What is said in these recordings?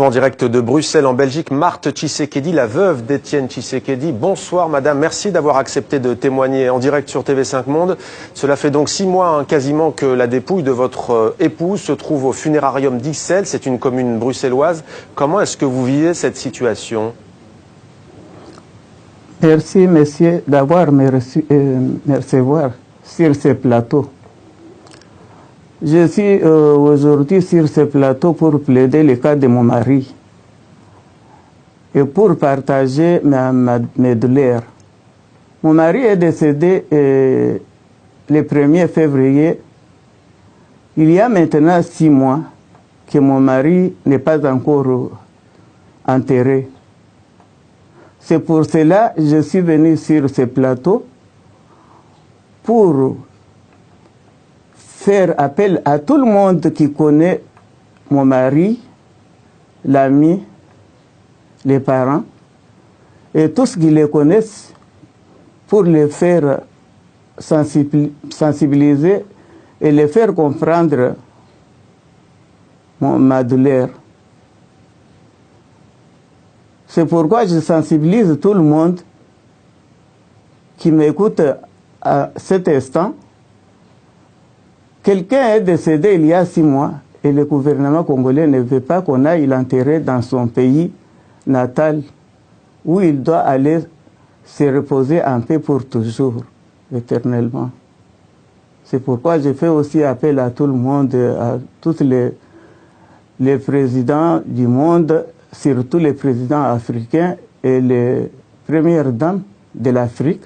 En direct de Bruxelles, en Belgique, Marthe Tshisekedi, la veuve d'Étienne Tshisekedi. Bonsoir madame, merci d'avoir accepté de témoigner en direct sur TV5 Monde. Cela fait donc 6 mois quasiment que la dépouille de votre épouse se trouve au funérarium d'Ixelles, c'est une commune bruxelloise. Comment est-ce que vous vivez cette situation? Merci monsieur d'avoir me recevoir sur ce plateau. Je suis aujourd'hui sur ce plateau pour plaider le cas de mon mari et pour partager mes douleurs. Mon mari est décédé le 1er février. Il y a maintenant 6 mois que mon mari n'est pas encore enterré. C'est pour cela que je suis venu sur ce plateau pour faire appel à tout le monde qui connaît mon mari, l'ami, les parents, et tous qui les connaissent pour les faire sensibiliser et les faire comprendre ma douleur. C'est pourquoi je sensibilise tout le monde qui m'écoute à cet instant. Quelqu'un est décédé il y a 6 mois et le gouvernement congolais ne veut pas qu'on aille l'enterrer dans son pays natal où il doit aller se reposer en paix pour toujours, éternellement. C'est pourquoi je fais aussi appel à tout le monde, à tous les présidents du monde, surtout les présidents africains et les premières dames de l'Afrique,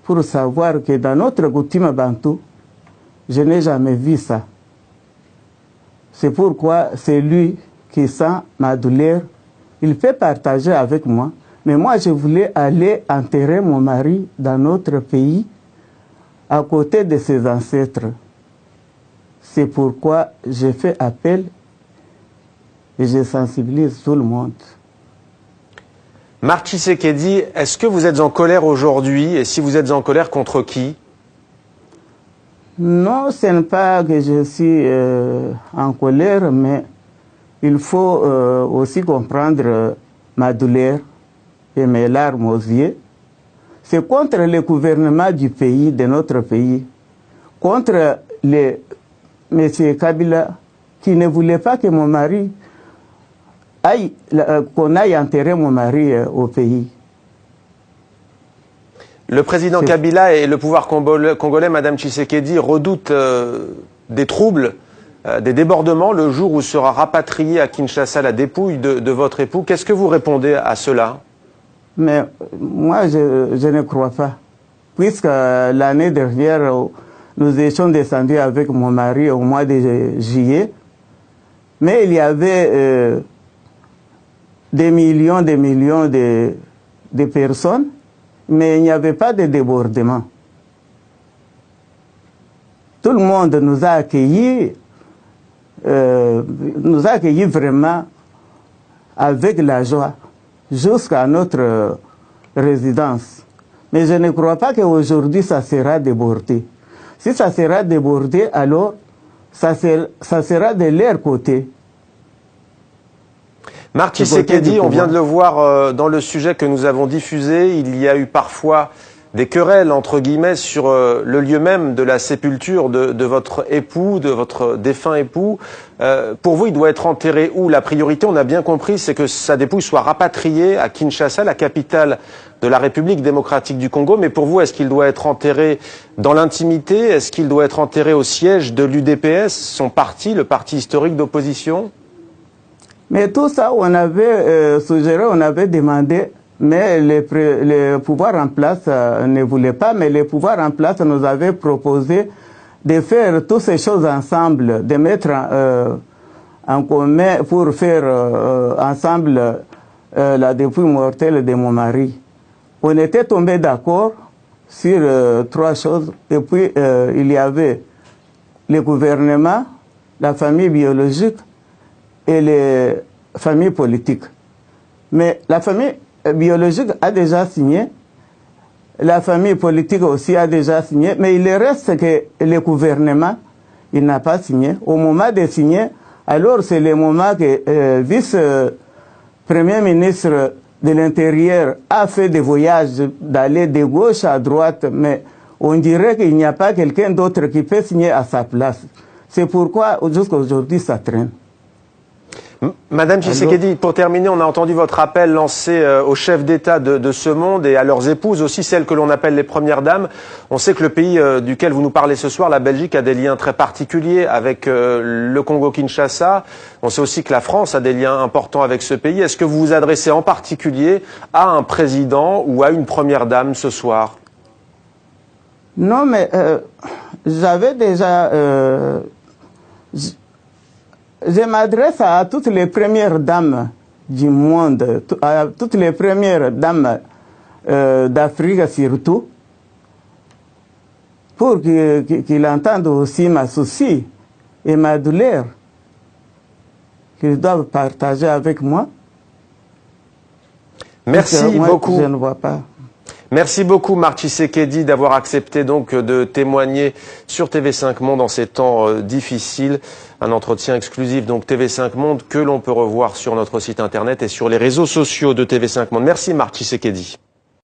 pour savoir que dans notre coutume bantou, je n'ai jamais vu ça. C'est pourquoi c'est lui qui sent ma douleur. Il peut partager avec moi. Mais moi, je voulais aller enterrer mon mari dans notre pays, à côté de ses ancêtres. C'est pourquoi je fais appel et je sensibilise tout le monde. Marthe Tshisekedi, est-ce que vous êtes en colère aujourd'hui? Et si vous êtes en colère, contre qui? Non, ce n'est pas que je suis en colère, mais il faut aussi comprendre ma douleur et mes larmes aux yeux. C'est contre le gouvernement du pays, de notre pays, contre M. Kabila, qui ne voulait pas que mon mari qu'on aille enterrer mon mari au pays. Le président Kabila et le pouvoir congolais, Madame Tshisekedi, redoutent des troubles, des débordements le jour où sera rapatriée à Kinshasa la dépouille de votre époux. Qu'est-ce que vous répondez à cela? Mais moi, je ne crois pas. Puisque l'année dernière, nous étions descendus avec mon mari au mois de juillet, mais il y avait des millions de personnes, mais il n'y avait pas de débordement. Tout le monde nous a accueillis vraiment avec la joie jusqu'à notre résidence. Mais je ne crois pas qu'aujourd'hui ça sera débordé. Si ça sera débordé, alors ça sera de leur côté. Marthe Tshisekedi, on vient de le voir dans le sujet que nous avons diffusé, il y a eu parfois des querelles, entre guillemets, sur le lieu même de la sépulture de votre époux, de votre défunt époux. Pour vous, il doit être enterré où? La priorité, on a bien compris, c'est que sa dépouille soit rapatriée à Kinshasa, la capitale de la République démocratique du Congo. Mais pour vous, est-ce qu'il doit être enterré dans l'intimité? Est-ce qu'il doit être enterré au siège de l'UDPS, son parti, le parti historique d'opposition? Mais tout ça, on avait suggéré, on avait demandé, mais le pouvoir en place ne voulait pas, mais le pouvoir en place nous avait proposé de faire toutes ces choses ensemble, de mettre en commun pour faire ensemble la dépouille mortelle de mon mari. On était tombé d'accord sur 3 choses, et puis il y avait le gouvernement, la famille biologique, et les familles politiques. Mais la famille biologique a déjà signé, la famille politique aussi a déjà signé, mais il reste que le gouvernement, il n'a pas signé. Au moment de signer, Alors c'est le moment que vice-premier ministre de l'Intérieur a fait des voyages d'aller de gauche à droite, mais on dirait qu'il n'y a pas quelqu'un d'autre qui peut signer à sa place. C'est pourquoi jusqu'à aujourd'hui ça traîne. Madame Tshisekedi, pour terminer, on a entendu votre appel lancé aux chefs d'État de ce monde et à leurs épouses, aussi celles que l'on appelle les premières dames. On sait que le pays duquel vous nous parlez ce soir, la Belgique, a des liens très particuliers avec le Congo-Kinshasa. On sait aussi que la France a des liens importants avec ce pays. Est-ce que vous vous adressez en particulier à un président ou à une première dame ce soir? Non, mais j'avais déjà... je m'adresse à toutes les premières dames du monde, à toutes les premières dames d'Afrique surtout, pour qu'ils entendent aussi ma souci et ma douleur qu'ils doivent partager avec moi. Merci beaucoup. Je ne vois pas. Merci beaucoup Marc Tshisekedi d'avoir accepté donc de témoigner sur TV5 Monde en ces temps difficiles. Un entretien exclusif donc TV5 Monde que l'on peut revoir sur notre site internet et sur les réseaux sociaux de TV5 Monde. Merci Marc Tshisekedi.